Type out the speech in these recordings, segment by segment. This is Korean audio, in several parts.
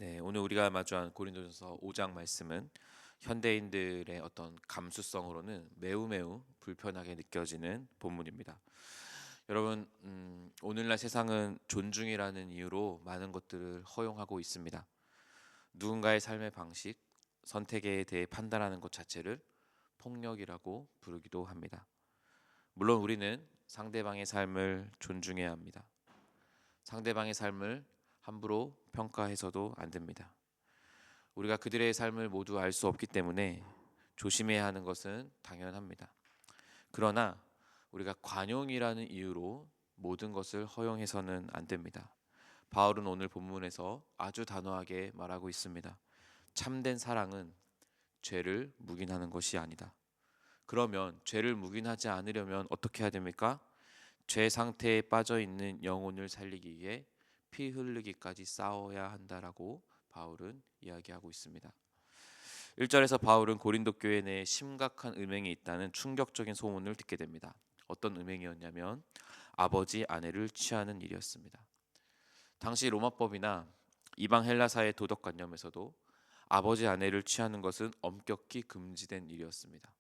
네, 오늘 우리가 마주한 고린도전서 5장 말씀은 현대인들의 어떤 감수성으로는 매우 불편하게 느껴지는 본문입니다. 여러분, 오늘날 세상은 존중이라는 이유로 많은 것들을 허용하고 있습니다. 누군가의 삶의 방식, 선택에 대해 판단하는 것 자체를 폭력이라고 부르기도 합니다. 물론 우리는 상대방의 삶을 존중해야 합니다. 상대방의 삶을 함부로 평가해서도 안 됩니다. 우리가 그들의 삶을 모두 알 수 없기 때문에 조심해야 하는 것은 당연합니다. 그러나 우리가 관용이라는 이유로 모든 것을 허용해서는 안 됩니다. 바울은 오늘 본문에서 아주 단호하게 말하고 있습니다. 참된 사랑은 죄를 묵인하는 것이 아니다. 그러면 죄를 묵인하지 않으려면 어떻게 해야 됩니까? 죄 상태에 빠져 있는 영혼을 살리기 위해 피 흘리기까지 싸워야 한다라고 바울은 이야기하고 있습니다. 1절에서 바울은 고린도 교회 내에 심각한 음행이 있다는 충격적인 소문을 듣게 됩니다. 어떤 음행이었냐면 아버지 아내를 취하는 일이었습니다. 당시 로마법이나 이방 헬라사의 도덕관념에서도 아버지 아내를 취하는 것은 엄격히 금지된 일이었습니다.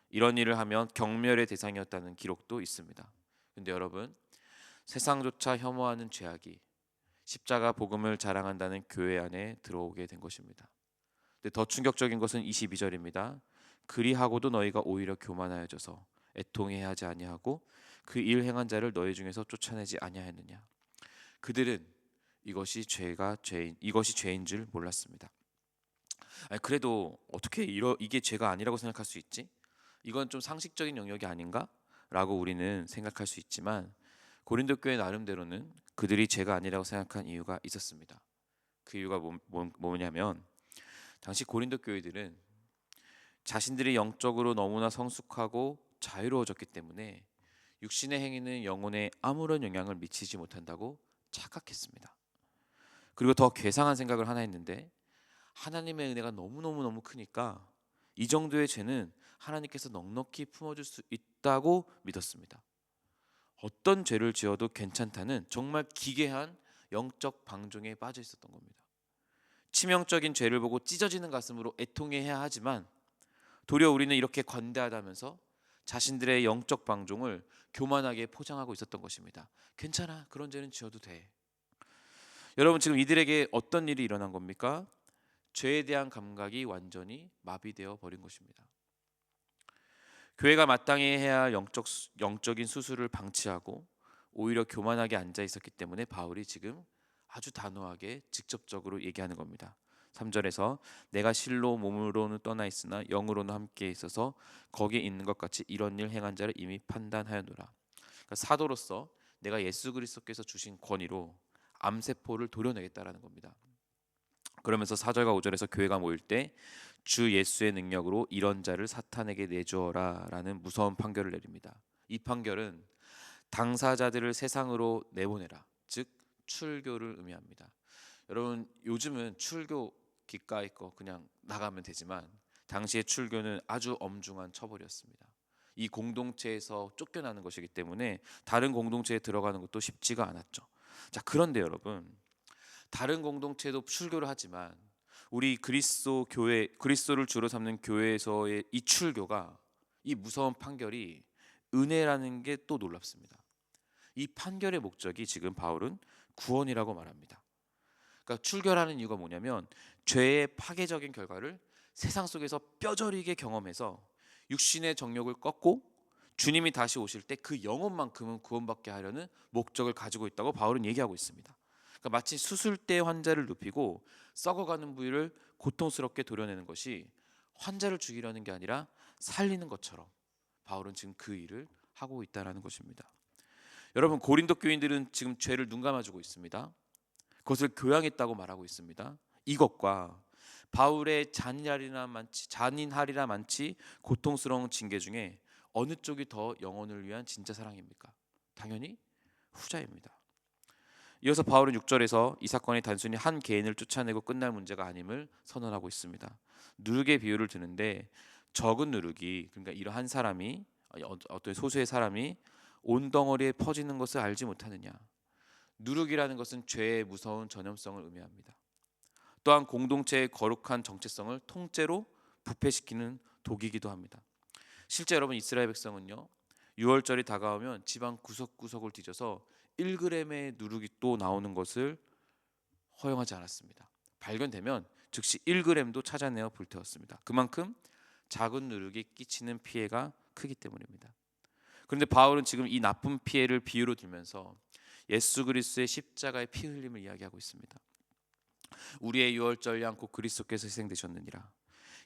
이런 일을 하면 경멸의 대상이었다는 기록도 있습니다. 근데 여러분, 세상조차 혐오하는 죄악이 십자가 복음을 자랑한다는 교회 안에 들어오게 된 것입니다. 근데 더 충격적인 것은 22절입니다. 그리하고도 너희가 오히려 교만하여져서 애통해야 하지 아니하고 그 일 행한 자를 너희 중에서 쫓아내지 아니하였느냐. 그들은 이것이 죄인 줄 몰랐습니다. 아니, 그래도 어떻게 이게 죄가 아니라고 생각할 수 있지? 이건 좀 상식적인 영역이 아닌가? 라고 우리는 생각할 수 있지만 고린도 교회 나름대로는 그들이 죄가 아니라고 생각한 이유가 있었습니다. 그 이유가 뭐냐면 당시 고린도 교회들은 자신들이 영적으로 너무나 성숙하고 자유로워졌기 때문에 육신의 행위는 영혼에 아무런 영향을 미치지 못한다고 착각했습니다. 그리고 더 괴상한 생각을 하나 했는데 하나님의 은혜가 너무 크니까 이 정도의 죄는 하나님께서 넉넉히 품어줄 수 있다고 믿었습니다. 어떤 죄를 지어도 괜찮다는 정말 기괴한 영적 방종에 빠져 있었던 겁니다. 치명적인 죄를 보고 찢어지는 가슴으로 애통해야 하지만 도리어 우리는 이렇게 관대하다면서 자신들의 영적 방종을 교만하게 포장하고 있었던 것입니다. 괜찮아, 그런 죄는 지어도 돼. 여러분, 지금 이들에게 어떤 일이 일어난 겁니까? 죄에 대한 감각이 완전히 마비되어 버린 것입니다. 교회가 마땅히 해야 할 영적인 수술을 방치하고 오히려 교만하게 앉아 있었기 때문에 바울이 지금 아주 단호하게 직접적으로 얘기하는 겁니다. 3절에서 내가 실로 몸으로는 떠나 있으나 영으로는 함께 있어서 거기에 있는 것 같이 이런 일 행한 자를 이미 판단하였노라. 그러니까 사도로서 내가 예수 그리스도께서 주신 권위로 암세포를 도려내겠다라는 겁니다. 그러면서 4절과 5절에서 교회가 모일 때 주 예수의 능력으로 이런 자를 사탄에게 내주어라라는 무서운 판결을 내립니다. 이 판결은 당사자들을 세상으로 내보내라, 즉 출교를 의미합니다. 여러분, 요즘은 출교 기가의 거 그냥 나가면 되지만 당시의 출교는 아주 엄중한 처벌이었습니다. 이 공동체에서 쫓겨나는 것이기 때문에 다른 공동체에 들어가는 것도 쉽지가 않았죠. 자, 그런데 여러분, 다른 공동체도 출교를 하지만 우리 그리스도 교회, 그리스도를 주로 삼는 교회에서의 이 출교가, 이 무서운 판결이 은혜라는 게 또 놀랍습니다. 이 판결의 목적이 지금 바울은 구원이라고 말합니다. 그러니까 출교라는 이유가 뭐냐면 죄의 파괴적인 결과를 세상 속에서 뼈저리게 경험해서 육신의 정욕을 꺾고 주님이 다시 오실 때 그 영혼만큼은 구원받게 하려는 목적을 가지고 있다고 바울은 얘기하고 있습니다. 그러니까 마치 수술대 환자를 눕히고 썩어가는 부위를 고통스럽게 도려내는 것이 환자를 죽이려는 게 아니라 살리는 것처럼 바울은 지금 그 일을 하고 있다는 것입니다. 여러분, 고린도 교인들은 지금 죄를 눈감아주고 있습니다. 그것을 교양했다고 말하고 있습니다. 이것과 바울의 잔인하리라 많지 고통스러운 징계 중에 어느 쪽이 더 영혼을 위한 진짜 사랑입니까? 당연히 후자입니다. 이어서 바울은 6절에서 이 사건이 단순히 한 개인을 쫓아내고 끝날 문제가 아님을 선언하고 있습니다. 누룩의 비유를 드는데 적은 누룩이, 그러니까 이러한 사람이, 어떤 소수의 사람이 온 덩어리에 퍼지는 것을 알지 못하느냐. 누룩이라는 것은 죄의 무서운 전염성을 의미합니다. 또한 공동체의 거룩한 정체성을 통째로 부패시키는 독이기도 합니다. 실제 여러분 이스라엘 백성은요, 6월절이 다가오면 집안 구석구석을 뒤져서 1g의 누룩이 또 나오는 것을 허용하지 않았습니다. 발견되면 즉시 1g도 찾아내어 불태웠습니다. 그만큼 작은 누룩이 끼치는 피해가 크기 때문입니다. 그런데 바울은 지금 이 나쁜 피해를 비유로 들면서 예수 그리스도의 십자가의 피 흘림을 이야기하고 있습니다. 우리의 유월절 양 곧 그리스도께서 희생되셨느니라.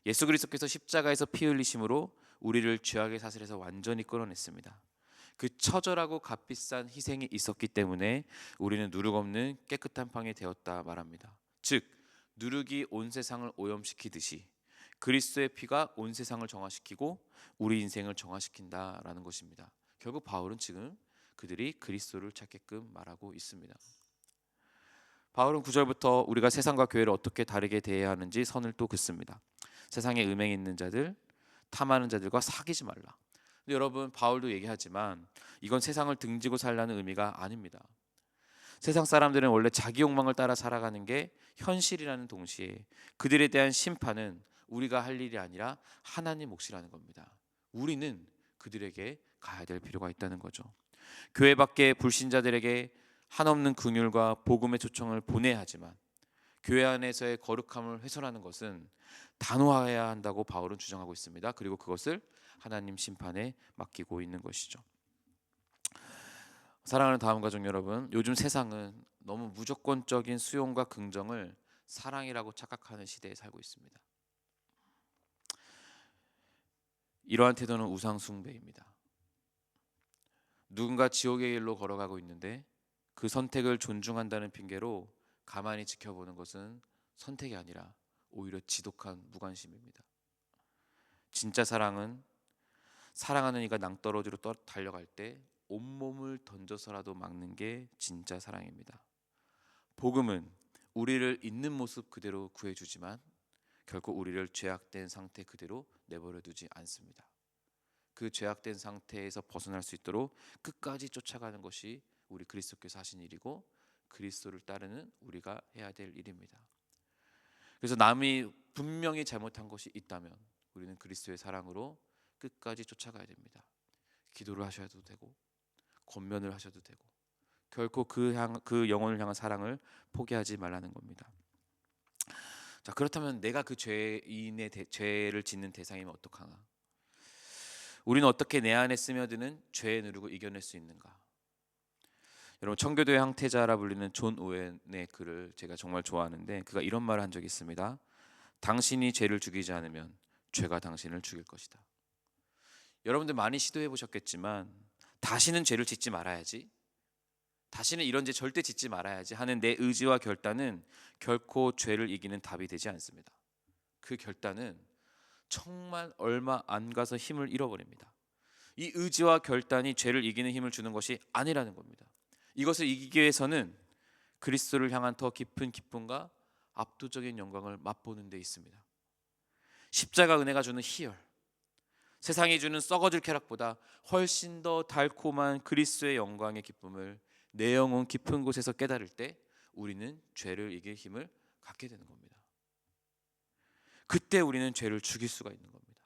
예수 그리스도께서 십자가에서 피 흘리심으로 우리를 죄악의 사슬에서 완전히 끌어냈습니다. 그 처절하고 값비싼 희생이 있었기 때문에 우리는 누룩 없는 깨끗한 빵이 되었다 말합니다. 즉 누룩이 온 세상을 오염시키듯이 그리스도의 피가 온 세상을 정화시키고 우리 인생을 정화시킨다라는 것입니다. 결국 바울은 지금 그들이 그리스도를 찾게끔 말하고 있습니다. 바울은 9절부터 우리가 세상과 교회를 어떻게 다르게 대해야 하는지 선을 또 긋습니다. 세상에 음행 있는 자들, 탐하는 자들과 사귀지 말라. 근데 여러분 바울도 얘기하지만 이건 세상을 등지고 살라는 의미가 아닙니다. 세상 사람들은 원래 자기 욕망을 따라 살아가는 게 현실이라는 동시에 그들에 대한 심판은 우리가 할 일이 아니라 하나님 몫이라는 겁니다. 우리는 그들에게 가야 될 필요가 있다는 거죠. 교회 밖에 불신자들에게 한없는 긍휼과 복음의 초청을 보내야 하지만 교회 안에서의 거룩함을 훼손하는 것은 단호해야 한다고 바울은 주장하고 있습니다. 그리고 그것을 하나님 심판에 맡기고 있는 것이죠. 사랑하는 다음 가족 여러분, 요즘 세상은 너무 무조건적인 수용과 긍정을 사랑이라고 착각하는 시대에 살고 있습니다. 이러한 태도는 우상 숭배입니다. 누군가 지옥의 길로 걸어가고 있는데 그 선택을 존중한다는 핑계로 가만히 지켜보는 것은 선택이 아니라 오히려 지독한 무관심입니다. 진짜 사랑은 사랑하는 이가 낭떠러지로 달려갈 때 온몸을 던져서라도 막는 게 진짜 사랑입니다. 복음은 우리를 있는 모습 그대로 구해주지만 결코 우리를 죄악된 상태 그대로 내버려 두지 않습니다. 그 죄악된 상태에서 벗어날 수 있도록 끝까지 쫓아가는 것이 우리 그리스도께서 하신 일이고 그리스도를 따르는 우리가 해야 될 일입니다. 그래서 남이 분명히 잘못한 것이 있다면 우리는 그리스도의 사랑으로 끝까지 쫓아가야 됩니다. 기도를 하셔도 되고 권면을 하셔도 되고 결코 그 영혼을 향한 사랑을 포기하지 말라는 겁니다. 자, 그렇다면 내가 그 죄인의 죄를 짓는 대상이면 어떡하나? 우리는 어떻게 내 안에 스며드는 죄의 누룩을 이겨낼 수 있는가? 여러분 청교도의 항태자라 불리는 존 오웬의 글을 제가 정말 좋아하는데 그가 이런 말을 한 적이 있습니다. 당신이 죄를 죽이지 않으면 죄가 당신을 죽일 것이다. 여러분들 많이 시도해 보셨겠지만 다시는 죄를 짓지 말아야지, 다시는 이런 죄 절대 짓지 말아야지 하는 내 의지와 결단은 결코 죄를 이기는 답이 되지 않습니다. 그 결단은 정말 얼마 안 가서 힘을 잃어버립니다. 이 의지와 결단이 죄를 이기는 힘을 주는 것이 아니라는 겁니다. 이것을 이기기 위해서는 그리스도를 향한 더 깊은 기쁨과 압도적인 영광을 맛보는 데 있습니다. 십자가 은혜가 주는 희열, 세상이 주는 썩어질 쾌락보다 훨씬 더 달콤한 그리스도의 영광의 기쁨을 내 영혼 깊은 곳에서 깨달을 때 우리는 죄를 이길 힘을 갖게 되는 겁니다. 그때 우리는 죄를 죽일 수가 있는 겁니다.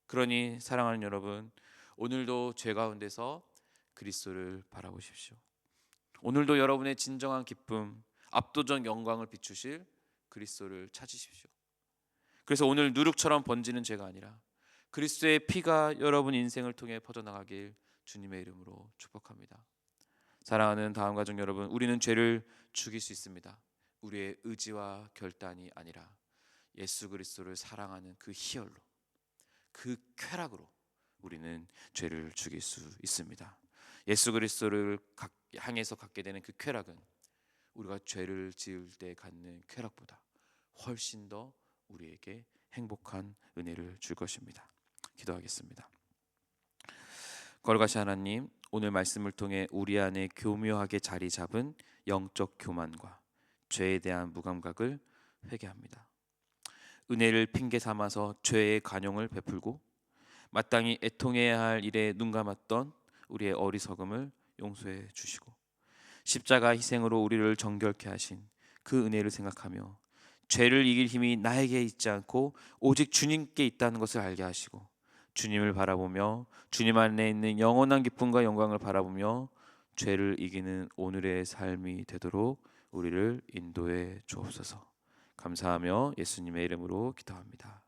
그러니 사랑하는 여러분, 오늘도 죄 가운데서 그리스도를 바라보십시오. 오늘도 여러분의 진정한 기쁨, 압도적 영광을 비추실 그리스도를 찾으십시오. 그래서 오늘 누룩처럼 번지는 죄가 아니라 그리스도의 피가 여러분 인생을 통해 퍼져나가길 주님의 이름으로 축복합니다. 사랑하는 다음 가족 여러분, 우리는 죄를 죽일 수 있습니다. 우리의 의지와 결단이 아니라 예수 그리스도를 사랑하는 그 희열로, 그 쾌락으로 우리는 죄를 죽일 수 있습니다. 예수 그리스도를 향해서 갖게 되는 그 쾌락은 우리가 죄를 지을 때 갖는 쾌락보다 훨씬 더 우리에게 행복한 은혜를 줄 것입니다. 기도하겠습니다. 거룩하신 하나님, 오늘 말씀을 통해 우리 안에 교묘하게 자리 잡은 영적 교만과 죄에 대한 무감각을 회개합니다. 은혜를 핑계 삼아서 죄의 관용을 베풀고 마땅히 애통해야 할 일에 눈 감았던 우리의 어리석음을 용서해 주시고 십자가 희생으로 우리를 정결케 하신 그 은혜를 생각하며 죄를 이길 힘이 나에게 있지 않고 오직 주님께 있다는 것을 알게 하시고, 주님을 바라보며 주님 안에 있는 영원한 기쁨과 영광을 바라보며 죄를 이기는 오늘의 삶이 되도록 우리를 인도해 주옵소서. 감사하며 예수님의 이름으로 기도합니다.